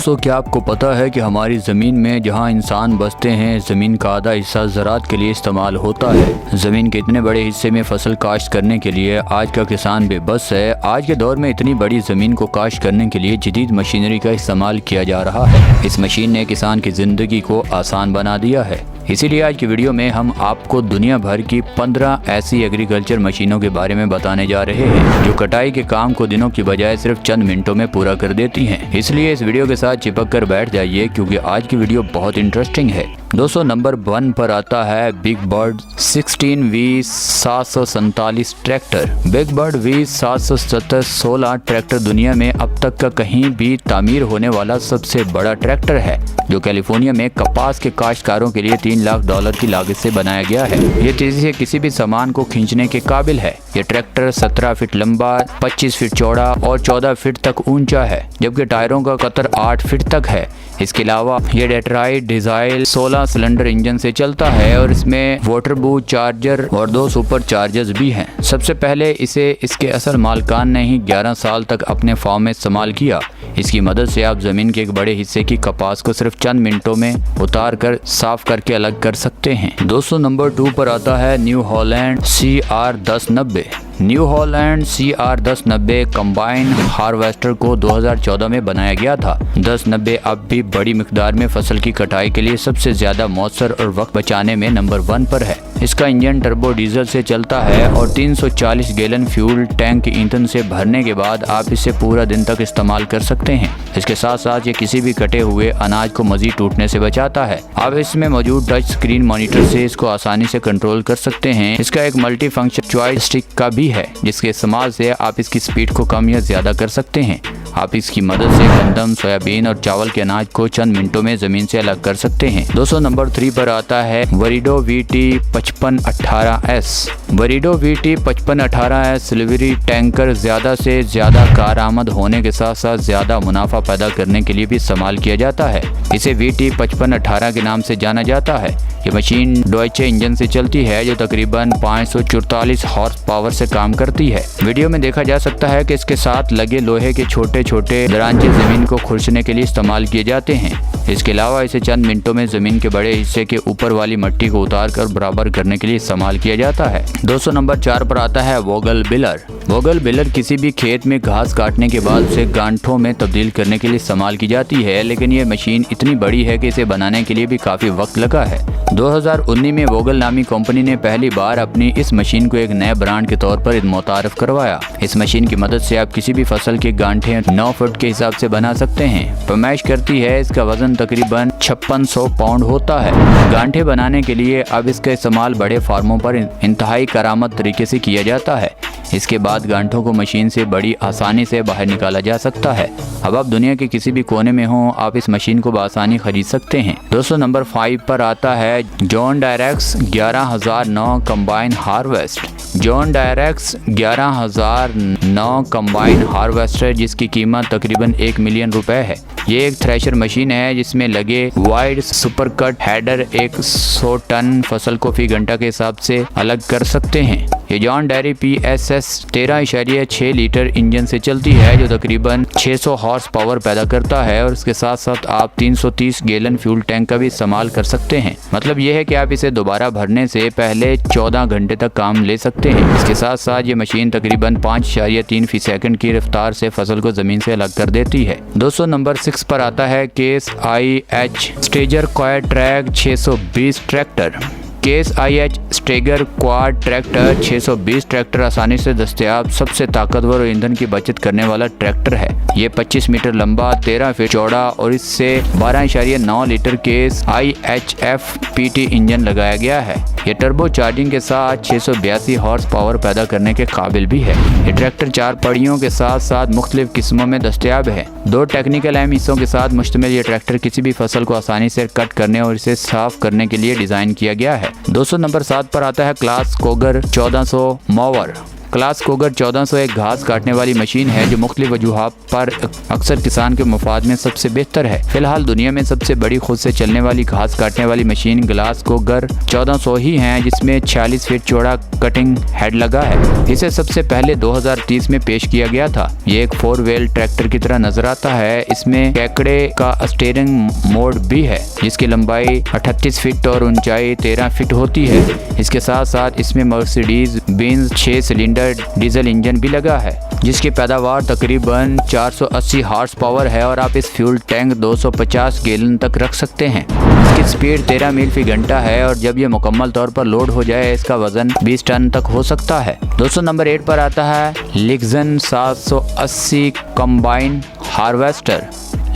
दोस्तों, क्या आपको पता है कि हमारी ज़मीन में जहां इंसान बसते हैं, ज़मीन का आधा हिस्सा ज़राअत के लिए इस्तेमाल होता है। ज़मीन के इतने बड़े हिस्से में फसल काश्त करने के लिए आज का किसान बेबस है। आज के दौर में इतनी बड़ी ज़मीन को काश्त करने के लिए जदीद मशीनरी का इस्तेमाल किया जा रहा है। इस मशीन ने किसान की ज़िंदगी को आसान बना दिया है। इसीलिए आज की वीडियो में हम आपको दुनिया भर की 15 ऐसी एग्रीकल्चर मशीनों के बारे में बताने जा रहे हैं जो कटाई के काम को दिनों की बजाय सिर्फ चंद मिनटों में पूरा कर देती हैं। इसलिए इस वीडियो के साथ चिपक कर बैठ जाइए क्योंकि आज की वीडियो बहुत इंटरेस्टिंग है। दोस्तों, नंबर 1 पर आता है big bird 16V747 tractor. Big bird V747 tractor दुनिया में अब तक का कहीं भी तामीर होने वाला सबसे बड़ा ट्रैक्टर है, जो कैलिफोर्निया में कपास के काश्तकारों के लिए $3 लाख की लागत से बनाया गया है। ये तेजी से किसी भी सामान को खींचने के काबिल है। ये ट्रैक्टर 17 फीट लंबा, 25 फीट चौड़ा और 14 फीट तक ऊंचा है, जबकि टायरों का कतर 8 फीट तक है। इसके अलावा ये डेट्राइट डीजल 16 सिलेंडर इंजन से चलता है और इसमें वाटर बूस्ट चार्जर और 2 सुपर चार्जर्स भी हैं। सबसे पहले इसे इसके असल मालिकान ने ही 11 साल तक अपने फार्म में इस्तेमाल किया। इसकी मदद से आप जमीन के एक बड़े हिस्से की कपास को सिर्फ चंद मिनटों में उतार कर साफ करके अलग कर सकते हैं। दोस्तों, नंबर 2 पर आता है new Holland CR1090। New Holland CR1090 combine harvester को 2014 में बनाया गया था। 1090 अब भी बड़ी मिकदार में फसल की कटाई के लिए सबसे ज्यादा मौसर और वक्त बचाने में नंबर 1 पर है। इसका इंजन टर्बो डीजल से चलता है और 340 गैलन फ्यूल टैंक ईंधन से भरने के बाद आप इसे पूरा दिन तक इस्तेमाल कर सकते हैं। इसके साथ साथ ये किसी भी कटे हुए अनाज को मजीद टूटने से बचाता है। आप इसमें मौजूद टच स्क्रीन मॉनिटर से इसको आसानी से कंट्रोल कर सकते हैं। इसका एक मल्टी फंक्शन चॉइस स्टिक का भी है, जिसके इस्तेमाल से आप इसकी स्पीड को कम या ज्यादा कर सकते हैं। आप इसकी मदद से गंदम, सोयाबीन और चावल के अनाज को चंद मिनटों में जमीन से अलग कर सकते हैं। दोस्तों, नंबर 3 पर आता है वरीडो VT5518S। वरीडो VT5518S सिल्वरी टैंकर ज्यादा से ज्यादा कारआमद होने के साथ साथ ज्यादा मुनाफा पैदा करने के लिए भी इस्तेमाल किया जाता है। इसे VT5518 के नाम से जाना जाता है। ये मशीन डॉयचे इंजन से चलती है जो तकरीबन 544 हॉर्स पावर से काम करती है। वीडियो में देखा जा सकता है कि इसके साथ लगे लोहे के छोटे छोटे दरांचे जमीन को खुरचने के लिए इस्तेमाल किए जाते हैं। इसके अलावा इसे चंद मिनटों में जमीन के बड़े हिस्से के ऊपर वाली मिट्टी को उतार कर बराबर करने के लिए इस्तेमाल किया जाता है। दोस्तों, नंबर 4 पर आता है वोगल बिलर। वोगल बिलर किसी भी खेत में घास काटने के बाद उसे गांठों में तब्दील करने के लिए इस्तेमाल की जाती है, लेकिन ये मशीन इतनी बड़ी है कि इसे बनाने के लिए भी काफी वक्त लगा है। 2019 में वोगल नामी कंपनी ने पहली बार अपनी इस मशीन को एक नए ब्रांड के तौर पर मुतारफ करवाया। इस मशीन की मदद से आप किसी भी फसल के गांठे 9 फुट के हिसाब से बना सकते हैं। पैमाइश करती है। इसका वजन तकरीबन 5600 पाउंड होता है। गांठे बनाने के लिए अब इसका इस्तेमाल बड़े फार्मों पर इंतहाई करामत तरीके से किया जाता है। इसके बाद गांठों को मशीन से बड़ी आसानी से बाहर निकाला जा सकता है। अब आप दुनिया के किसी भी कोने में हो, आप इस मशीन को बआसानी खरीद सकते हैं। दोस्तों, नंबर 5 पर आता है John Deere 11009 combine harvest. John Deere 11009 combine harvester, जिसकी कीमत तकरीबन $1 मिलियन है। ये एक थ्रेशर मशीन है जिसमें लगे wide super cut header 100 ton फसल को फी घंटा के हिसाब से अलग कर सकते हैं। ये John diary PSS 13.6 litre engine से चलती है जो तकरीबन 600 हॉर्स पावर पैदा करता है और इसके साथ साथ आप 330 गैलन फ्यूल टैंक का भी इस्तेमाल कर सकते हैं। मतलब यह है कि आप इसे दोबारा भरने से पहले 14 घंटे तक काम ले सकते हैं। इसके साथ साथ ये मशीन तकरीबन 5.3 फी सेकंड की रफ्तार से फसल को जमीन से अलग कर देती है। दोस्तों, नंबर 6 पर आता है Case IH Steiger quad track 620 tractor. Case IH Steiger quad tractor 620 tractor आसानी से दस्तयाब सबसे ताकतवर और ईंधन की बचत करने वाला ट्रैक्टर है। ये 25 मीटर लंबा, 13 फीट चौड़ा और इससे 12.9 litre case IHF PT engine लगाया गया है। ये टर्बो चार्जिंग के साथ 682 हॉर्स पावर पैदा करने के काबिल भी है। ये ट्रैक्टर 4 पहियों के साथ साथ मुख्तलिफ किस्मों में दस्तयाब है। 2 टेक्निकल अहम हिस्सों के साथ मुश्तमिल ये ट्रैक्टर किसी भी फसल को आसानी से कट करने और इसे साफ करने के लिए डिजाइन किया गया है। दोस्तों, नंबर 7 पर आता है क्लास कोगर 1400 मोवर। क्लास कोगर 1400 एक घास काटने वाली मशीन है जो मुख्तलिफ वजूहात पर अक्सर किसान के मुफाद में सबसे बेहतर है। फिलहाल दुनिया में सबसे बड़ी खुद से चलने वाली घास काटने वाली मशीन क्लास कोगर 1400 ही है, जिसमें 46 फीट चौड़ा कटिंग हेड लगा है। इसे सबसे पहले 2030 में पेश किया गया था। ये एक 4 व्हील ट्रैक्टर की तरह नजर आता है। इसमें केकड़े का स्टीयरिंग मोड भी है जिसकी लंबाई 38 फीट और ऊंचाई 13 फीट होती है। इसके साथ साथ इसमें Mercedes Benz 6 cylinder diesel engine भी लगा है जिसकी पैदावार तकरीबन 480 हॉर्स पावर है और आप इस फ्यूल टैंक 250 गैलन तक रख सकते हैं। इसकी स्पीड 13 मील फी घंटा है और जब यह मुकम्मल तौर पर लोड हो जाए इसका वजन 20 टन तक हो सकता है। दोस्तों, नंबर 8 पर आता है लिक्सन 780 कंबाइन हार्वेस्टर।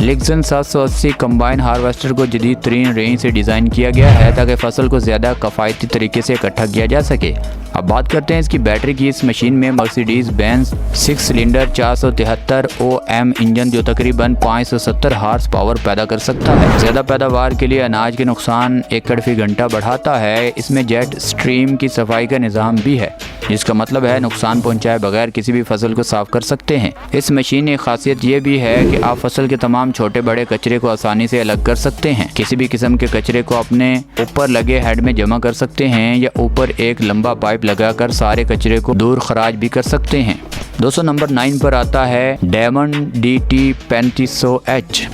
लिक्सन 780 कंबाइन हार्वेस्टर को जदीद तरीन रेंज से डिज़ाइन किया गया है ताकि फसल को ज़्यादा किफ़ायती तरीके से इकट्ठा किया जा सके। अब बात करते हैं इसकी बैटरी की। इस मशीन में Mercedes Benz 6 cylinder 473 OM engine जो तकरीबन 570 हॉर्स पावर पैदा कर सकता है। ज़्यादा पैदावार के लिए अनाज के नुकसान एकड़ फी घंटा बढ़ाता है। इसमें जेट स्ट्रीम की सफाई का निज़ाम भी है जिसका मतलब है नुकसान पहुंचाए बगैर किसी भी फसल को साफ कर सकते हैं। इस मशीन की खासियत ये भी है कि आप फसल के तमाम छोटे बड़े कचरे को आसानी से अलग कर सकते हैं। किसी भी किस्म के कचरे को अपने ऊपर लगे हेड में जमा कर सकते हैं या ऊपर एक लंबा पाइप लगाकर सारे कचरे को दूर खराज भी कर सकते हैं। दोस्तों, नंबर 9 पर आता है डायमंड DT 3500H।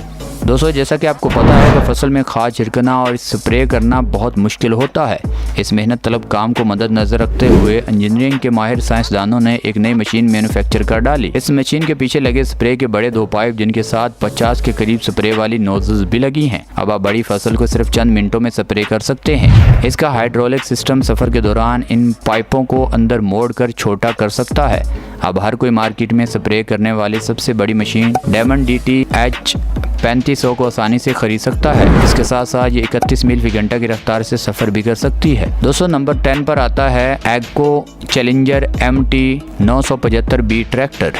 दोस्तों, जैसा कि आपको पता है कि फसल में खाद छिड़कना और स्प्रे करना बहुत मुश्किल होता है। इस मेहनत तलब काम को मद्देनजर रखते हुए इंजीनियरिंग के माहिर साइंसदानों ने एक नई मशीन मैन्युफैक्चर कर डाली। इस मशीन के पीछे लगे स्प्रे के बड़े 2 पाइप जिनके साथ 50 के करीब स्प्रे वाली नोजल्स भी लगी हैं। अब आप बड़ी फसल को सिर्फ चंद मिनटों में स्प्रे कर सकते हैं। इसका हाइड्रोलिक सिस्टम सफर के दौरान इन पाइपों को अंदर मोड़ कर छोटा कर सकता है। अब हर कोई मार्केट में स्प्रे करने वाली सबसे बड़ी मशीन डायमंड DT H 3500 को आसानी से खरीद सकता है। इसके साथ साथ ये 31 मील फी घंटा की रफ्तार से सफर भी कर सकती है। दोस्तों, नंबर 10 पर आता है agro challenger MT 975B tractor.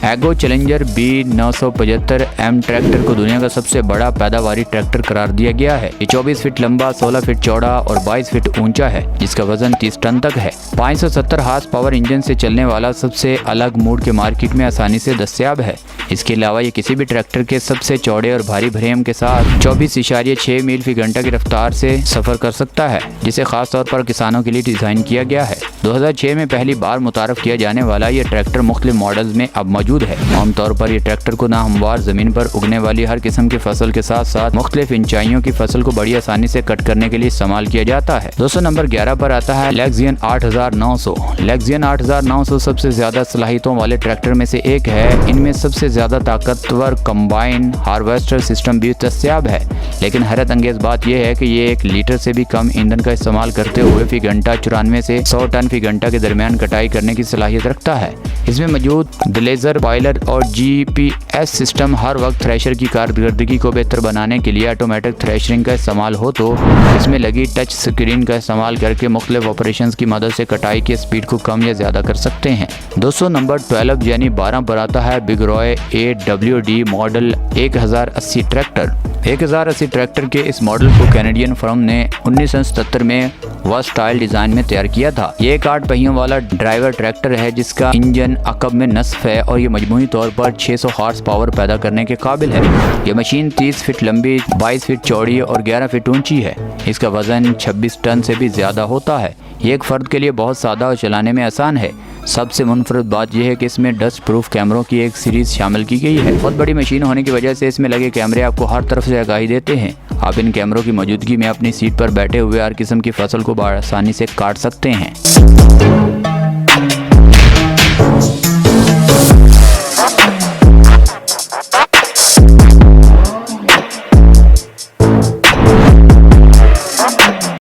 Agro challenger B 975M tractor को दुनिया का सबसे बड़ा पैदावारी ट्रैक्टर करार दिया गया है। ये 24 फीट लंबा, 16 फीट चौड़ा और 22 फीट ऊंचा है जिसका वजन 30 टन तक है। 570 हॉर्स पावर इंजन से चलने वाला सबसे अलग मोड के मार्केट में आसानी से दस्तयाब है। इसके अलावा ये किसी भी ट्रैक्टर के सबसे चौड़े और भारी फ्रेम के साथ 24.6 मील फी घंटा की रफ्तार से सफर कर सकता है जिसे खास तौर पर किसानों के लिए डिजाइन किया गया है। 2006 में पहली बार मुतारफ किया जाने वाला ये ट्रैक्टर मुख्तलिफ मॉडल्स में अब मौजूद है। आमतौर पर ये ट्रैक्टर को नाहमवार जमीन पर उगने वाली हर किस्म की फसल के साथ साथ मुख्तलिफ ऊंचाइयों की फसल को बड़ी आसानी से कट करने के लिए इस्तेमाल किया जाता है। दोस्तों, नंबर 11 पर आता है लेक्सियन 8900। लेक्सियन 8900 सबसे ज्यादा सलाहियतों वाले ट्रैक्टर में से एक है। इनमें सबसे ज्यादा ताकतवर कंबाइन हार्वेस्टर सिस्टम भी दस्तयाब है, लेकिन हैरत अंगेज बात यह है कि ये 1 लीटर से भी कम ईंधन का इस्तेमाल करते हुए फी घंटा 94 से 100 टन फी घंटा के दरमियान कटाई करने की सलाहियत रखता है। इसमें मौजूद ग्लेजर बॉयलर और GPS सिस्टम हर वक्त थ्रेशर की कारकर्दगी को बेहतर बनाने के लिए ऑटोमेटिक थ्रेशरिंग का इस्तेमाल हो तो इसमें लगी टच स्क्रीन का इस्तेमाल करके मुख्तलिफ ऑपरेशंस की मदद से कटाई की स्पीड को कम या ज़्यादा कर सकते हैं। दोस्तों, नंबर 12 यानी 12 पर आता है big Roy AWD model 1080 tractor. 1080 tractor के इस मॉडल को कैनेडियन फर्म ने 1977 में वर्सटाइल डिज़ाइन में तैयार किया था। ये एक 8 पहियों वाला ड्राइवर ट्रैक्टर है जिसका इंजन अकब में नस्फ है और ये मजमूई तौर पर 600 हॉर्स पावर पैदा करने के काबिल है। ये मशीन 30 फीट लंबी, 22 फीट चौड़ी और 11 फीट ऊंची है। इसका वजन 26 टन से भी ज़्यादा होता है। ये एक फ़र्द के लिए बहुत सादा और चलाने में आसान है। सबसे मुनफरद बात यह है कि इसमें डस्ट प्रूफ कैमरों की एक सीरीज़ शामिल की गई है। बहुत बड़ी मशीन होने की वजह से इसमें लगे कैमरे आपको हर तरफ से आगाही देते हैं। आप इन कैमरों की मौजूदगी में अपनी सीट पर बैठे हुए हर किस्म की फसल को आसानी से काट सकते हैं।